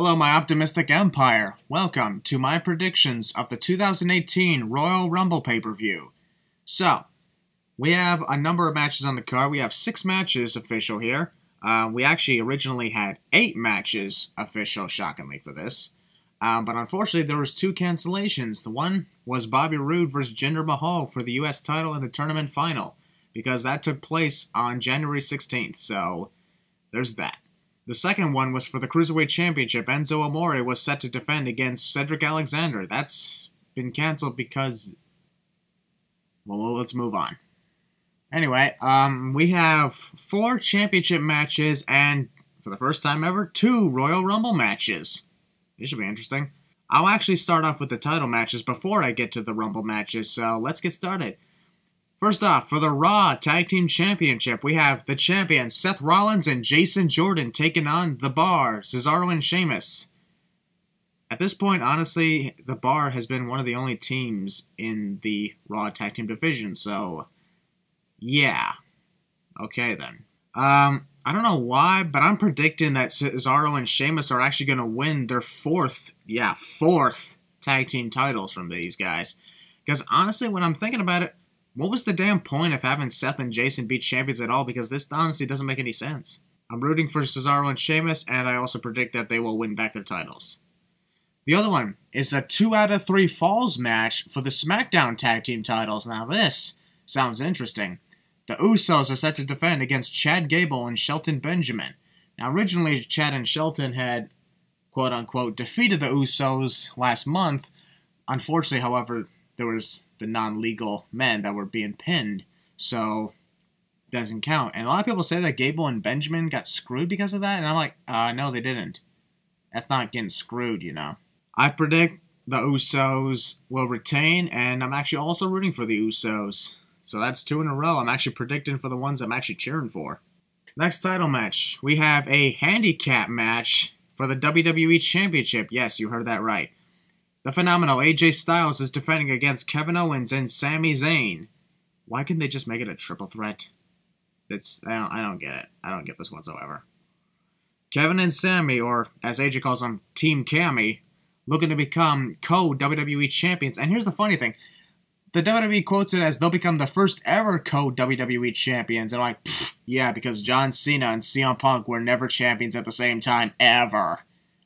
Hello, my optimistic empire. Welcome to my predictions of the 2018 Royal Rumble pay-per-view. So, we have a number of matches on the card. We have 6 matches official here. We actually originally had 8 matches official, shockingly, for this. But unfortunately, there was 2 cancellations. The one was Bobby Roode versus Jinder Mahal for the U.S. title in the tournament final, because that took place on January 16th, so there's that. The second one was for the Cruiserweight Championship. Enzo Amore was set to defend against Cedric Alexander. That's been canceled because... well, let's move on. Anyway, we have 4 championship matches and, for the first time ever, 2 Royal Rumble matches. This should be interesting. I'll actually start off with the title matches before I get to the Rumble matches, so let's get started. First off, for the Raw Tag Team Championship, we have the champions Seth Rollins and Jason Jordan taking on The Bar, Cesaro and Sheamus. At this point, honestly, The Bar has been one of the only teams in the Raw Tag Team division, so yeah. Okay, then. I don't know why, but I'm predicting that Cesaro and Sheamus are actually going to win their fourth tag team titles from these guys. Because honestly, when I'm thinking about it, what was the damn point of having Seth and Jason be champions at all? Because this honestly doesn't make any sense. I'm rooting for Cesaro and Sheamus, and I also predict that they will win back their titles. The other one is a 2 out of 3 falls match for the Smackdown tag team titles. Now this sounds interesting. The Usos are set to defend against Chad Gable and Shelton Benjamin. Now originally Chad and Shelton had, quote-unquote, defeated the Usos last month. Unfortunately, however, there was the non-legal men that were being pinned, so it doesn't count. And a lot of people say that Gable and Benjamin got screwed because of that, and I'm like, no, they didn't. That's not getting screwed, you know. I predict the Usos will retain, and I'm actually also rooting for the Usos. So that's 2 in a row. I'm actually predicting for the ones I'm actually cheering for. Next title match, we have a handicap match for the WWE Championship. Yes, you heard that right. The phenomenal AJ Styles is defending against Kevin Owens and Sami Zayn. Why couldn't they just make it a triple threat? I don't get it. I don't get this whatsoever. Kevin and Sami, or as AJ calls them, Team Cammy, looking to become co-WWE champions. And here's the funny thing. The WWE quotes it as they'll become the first ever co-WWE champions. And I'm like, yeah, because John Cena and CM Punk were never champions at the same time, ever.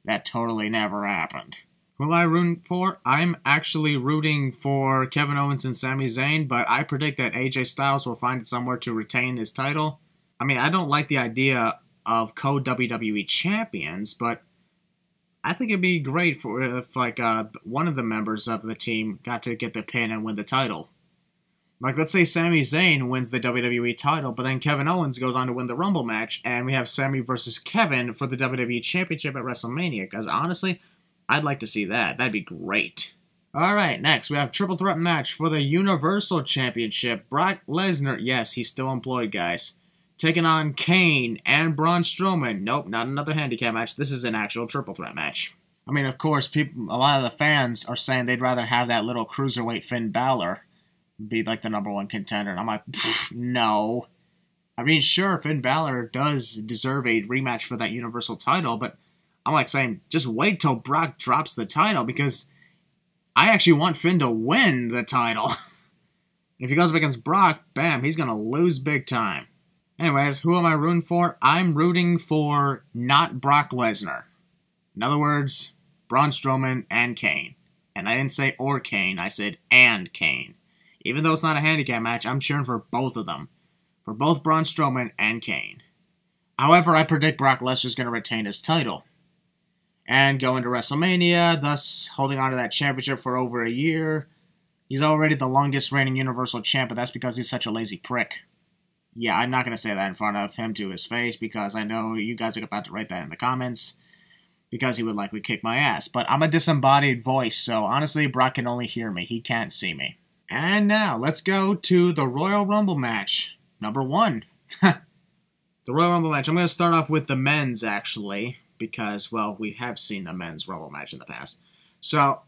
That totally never happened. Who am I rooting for? I'm actually rooting for Kevin Owens and Sami Zayn, but I predict that AJ Styles will find it somewhere to retain his title. I mean, I don't like the idea of co-WWE champions, but I think it'd be great for if, like, one of the members of the team got to get the pin and win the title. Like, let's say Sami Zayn wins the WWE title, but then Kevin Owens goes on to win the Rumble match, and we have Sami versus Kevin for the WWE Championship at WrestleMania, because honestly, I'd like to see that. That'd be great. Alright, next, we have triple threat match for the Universal Championship. Brock Lesnar, yes, he's still employed, guys, taking on Kane and Braun Strowman. Nope, not another handicap match. This is an actual triple threat match. I mean, of course, a lot of the fans are saying they'd rather have that little cruiserweight Finn Balor be like the #1 contender. And I'm like, no. I mean, sure, Finn Balor does deserve a rematch for that Universal title, but I'm like saying, just wait till Brock drops the title, because I actually want Finn to win the title. If he goes up against Brock, bam, he's going to lose big time. Anyways, who am I rooting for? I'm rooting for not Brock Lesnar. In other words, Braun Strowman and Kane. And I didn't say or Kane, I said and Kane. Even though it's not a handicap match, I'm cheering for both of them. For both Braun Strowman and Kane. However, I predict Brock Lesnar's going to retain his title and go into WrestleMania, thus holding on to that championship for over a year. He's already the longest reigning Universal Champ, but that's because he's such a lazy prick. Yeah, I'm not going to say that in front of him to his face, because I know you guys are about to write that in the comments, because he would likely kick my ass. But I'm a disembodied voice, so honestly, Brock can only hear me. He can't see me. And now, let's go to the Royal Rumble match. #1. The Royal Rumble match. I'm going to start off with the men's, actually, because, well, we have seen the men's Rumble match in the past. So,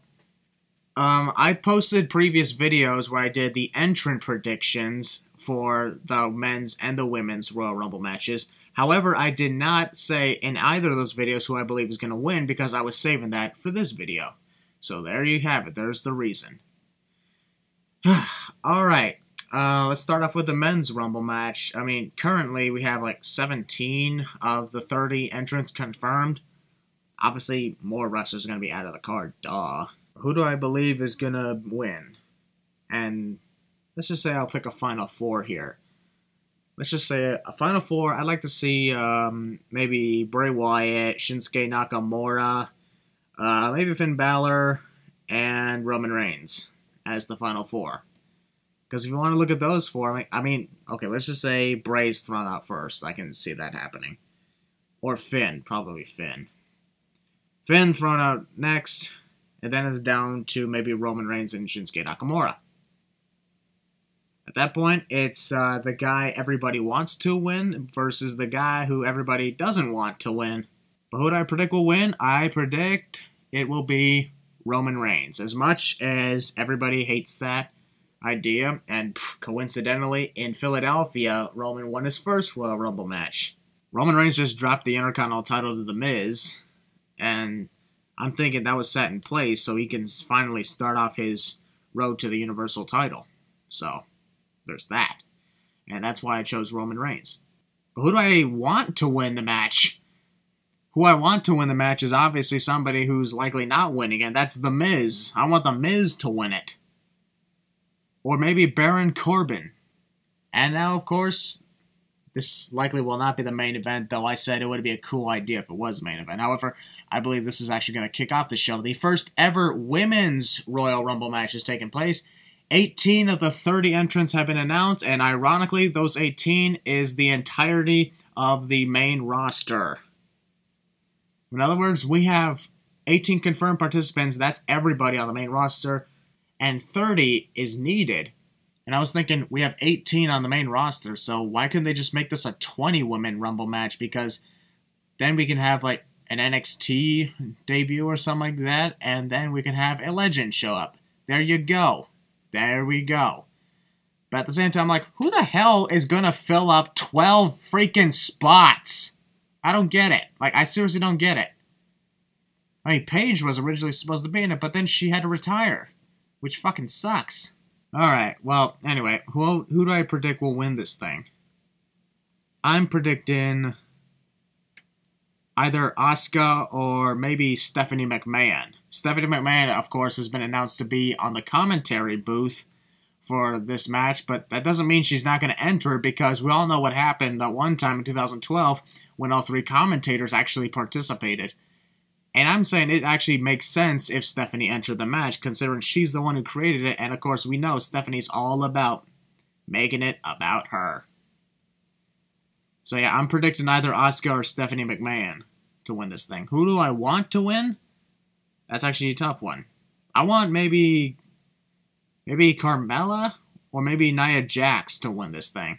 I posted previous videos where I did the entrant predictions for the men's and the women's Royal Rumble matches. However, I did not say in either of those videos who I believe is going to win because I was saving that for this video. So there you have it. There's the reason. Alright, let's start off with the men's Rumble match. I mean, currently we have like 17 of the 30 entrants confirmed. Obviously, more wrestlers are going to be out of the card. Duh. Who do I believe is going to win? And let's just say I'll pick a Final Four here. Let's just say a Final Four. I'd like to see maybe Bray Wyatt, Shinsuke Nakamura, maybe Finn Balor, and Roman Reigns as the Final Four. Because if you want to look at those four, I mean, okay, let's just say Bray's thrown out first. I can see that happening. Or Finn, probably Finn. Finn thrown out next, and then it's down to maybe Roman Reigns and Shinsuke Nakamura. At that point, it's the guy everybody wants to win versus the guy who everybody doesn't want to win. But who do I predict will win? I predict it will be Roman Reigns. As much as everybody hates that idea, and coincidentally, in Philadelphia, Roman won his first Royal Rumble match. Roman Reigns just dropped the Intercontinental title to The Miz, and I'm thinking that was set in place so he can finally start off his road to the Universal title. So, there's that. And that's why I chose Roman Reigns. But who do I want to win the match? Who I want to win the match is obviously somebody who's likely not winning, and that's The Miz. I want The Miz to win it. Or maybe Baron Corbin. And now, of course, this likely will not be the main event, though I said it would be a cool idea if it was the main event. However, I believe this is actually going to kick off the show. The first ever women's Royal Rumble match is taking place. 18 of the 30 entrants have been announced, and ironically, those 18 is the entirety of the main roster. In other words, we have 18 confirmed participants, that's everybody on the main roster, and 30 is needed. And I was thinking, we have 18 on the main roster, so why couldn't they just make this a 20-woman Rumble match? Because then we can have, like, an NXT debut or something like that, and then we can have a legend show up. There you go. There we go. But at the same time, like, who the hell is gonna fill up 12 freaking spots? I don't get it. Like, I seriously don't get it. I mean, Paige was originally supposed to be in it, but then she had to retire. Which fucking sucks. Alright, well, anyway, who do I predict will win this thing? I'm predicting either Asuka or maybe Stephanie McMahon. Stephanie McMahon, of course, has been announced to be on the commentary booth for this match, but that doesn't mean she's not going to enter because we all know what happened at one time in 2012 when all three commentators actually participated. And I'm saying it actually makes sense if Stephanie entered the match, considering she's the one who created it, and of course we know Stephanie's all about making it about her. So yeah, I'm predicting either Asuka or Stephanie McMahon to win this thing. Who do I want to win? That's actually a tough one. I want maybe Carmella or maybe Nia Jax to win this thing.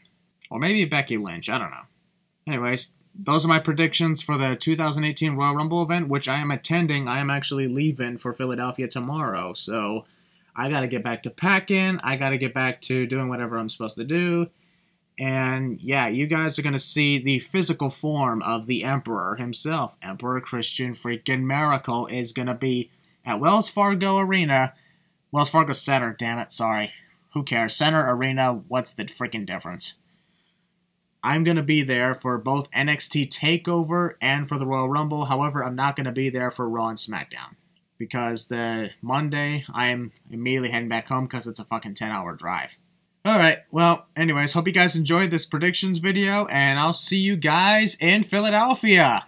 Or maybe Becky Lynch, I don't know. Anyways, those are my predictions for the 2018 Royal Rumble event, which I am attending. I am actually leaving for Philadelphia tomorrow, so I gotta get back to packing. I gotta get back to doing whatever I'm supposed to do. And yeah, you guys are gonna see the physical form of the Emperor himself. Emperor Christian freaking Maracle is gonna be at Wells Fargo Arena. Wells Fargo Center, damn it, sorry. Who cares? Center, Arena, what's the freaking difference? I'm going to be there for both NXT TakeOver and for the Royal Rumble. However, I'm not going to be there for Raw and Smackdown. Because the Monday, I am immediately heading back home because it's a fucking 10-hour drive. Alright, well, anyways, hope you guys enjoyed this predictions video, and I'll see you guys in Philadelphia.